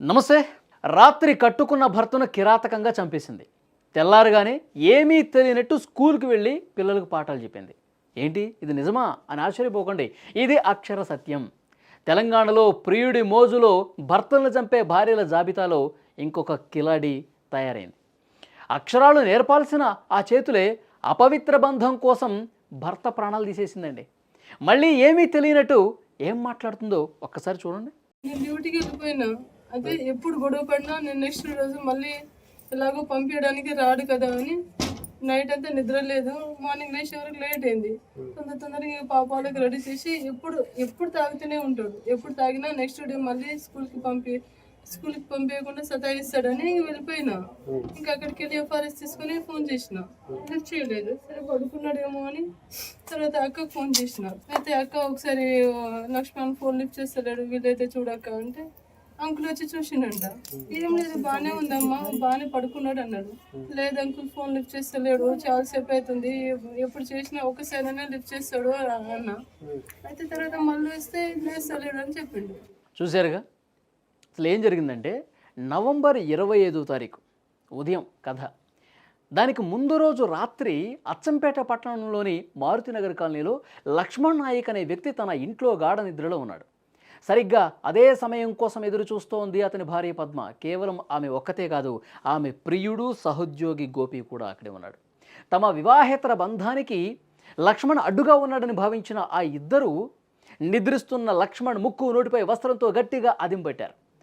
నమస్తే. రాత్రి కట్టుకున్న భర్తను కిరాతకంగా చంపేసింది. తెల్లారగానే ఏమీ తెలియనట్టు స్కూల్కి వెళ్ళి పిల్లలకు పాఠాలు చెప్పింది. ఏంటి ఇది నిజమా అని ఆశ్చర్యపోకండి, ఇది అక్షర సత్యం. తెలంగాణలో ప్రియుడి మోజులో భర్తలను చంపే భార్యల జాబితాలో ఇంకొక కిలాడి తయారైంది. అక్షరాలు నేర్పాల్సిన ఆ చేతులే అపవిత్ర బంధం కోసం భర్త ప్రాణాలు తీసేసిందండి. మళ్ళీ ఏమీ తెలియనట్టు ఏం మాట్లాడుతుందో ఒక్కసారి చూడండి. నేను డ్యూటీకి వెళ్ళిపోయినా, అదే ఎప్పుడు గొడవ పడినా నేను నెక్స్ట్ రోజు మళ్ళీ ఎలాగో పంపించడానికి రాడు కదా అని నైట్ అంతా నిద్ర లేదు. మార్నింగ్ లేచే వరకు లేట్ అయింది. తొందరగా పాపాలకు రెడీ చేసి ఎప్పుడు తాగుతూనే ఉంటాడు. ఎప్పుడు తాగినా నెక్స్ట్ డే మళ్ళీ స్కూల్కి పంపించకుండా సతాయిస్తాడని వెళ్ళిపోయినా. ఇంకా అక్కడికి వెళ్ళి ఎఫ్ఆర్ఎస్ తీసుకుని ఫోన్ చేసిన, లిఫ్ట్ చేయలేదు. సరే పడుకున్నాడేమో అని తర్వాత అక్కకు ఫోన్ చేసిన. అయితే అక్క ఒకసారి లక్ష్మణ్ ఫోన్ లిఫ్ట్ చేస్తలేడు, వీళ్ళైతే చూడక్క అంటే అంకుల్ వచ్చి చూసిండంట. ఏం లేదు, బాగానే ఉందమ్మా, బాగానే పడుకున్నాడు అన్నాడు. లేదు అంకుల్ ఫోన్ లిఫ్ట్ చేస్తలేడు, చాలాసేపు అవుతుంది, ఎప్పుడు చేసినా ఒకసారైనా లిఫ్ట్ చేస్తాడు అన్న. అయితే తర్వాత మళ్ళీ వస్తే లేస్తలేడు అని చెప్పిండు. చూశారుగా అసలు ఏం జరిగిందంటే, నవంబర్ 25వ తారీఖు ఉదయం కథ. దానికి ముందు రోజు రాత్రి అచ్చంపేట పట్టణంలోని మారుతినగర్ కాలనీలో లక్ష్మణ్ నాయక్ అనే వ్యక్తి తన ఇంట్లో గాఢ నిద్రలో ఉన్నాడు. సరిగ్గా అదే సమయం కోసం ఎదురు చూస్తోంది అతని భార్య పద్మ. కేవలం ఆమె ఒక్కతే కాదు, ఆమె ప్రియుడు సహోద్యోగి గోపి కూడా అక్కడే ఉన్నాడు. తమ వివాహేతర బంధానికి లక్ష్మణ్ అడ్డుగా ఉన్నాడని భావించిన ఆ ఇద్దరు నిద్రిస్తున్న లక్ష్మణ్ ముక్కు నోటిపై వస్త్రంతో గట్టిగా అదింపెట్టారు.